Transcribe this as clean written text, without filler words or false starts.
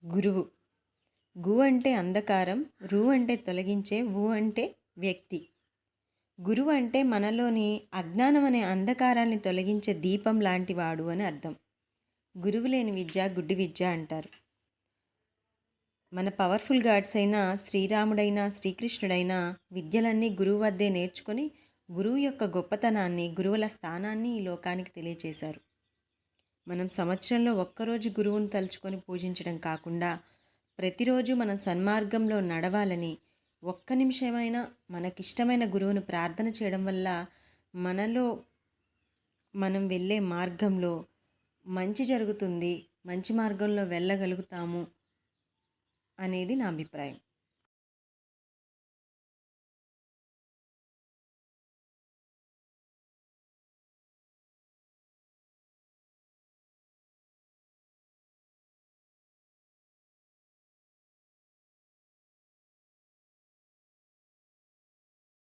గురువు. గు అంటే అంధకారం, రు అంటే తొలగించే, వు అంటే వ్యక్తి. గురువు అంటే మనలోని అజ్ఞానం అనే అంధకారాన్ని తొలగించే దీపం లాంటివాడు అని అర్థం. గురువు లేని విద్య గుడ్డి విద్య అంటారు. మన పవర్ఫుల్ గాడ్స్ అయిన శ్రీరాముడైనా శ్రీకృష్ణుడైనా విద్యలన్నీ గురువు వద్దే నేర్చుకొని గురువు యొక్క గొప్పతనాన్ని, గురువుల స్థానాన్ని ఈ లోకానికి తెలియచేశారు. మనం సంవత్సరంలో ఒక్కరోజు గురువును తలుచుకొని పూజించడం కాకుండా ప్రతిరోజు మనం సన్మార్గంలో నడవాలని, ఒక్క నిమిషమైనా మనకిష్టమైన గురువును ప్రార్థన చేయడం వల్ల మనలో మనం వెళ్ళే మార్గంలో మంచి జరుగుతుంది, మంచి మార్గంలో వెళ్ళగలుగుతాము అనేది నా అభిప్రాయం.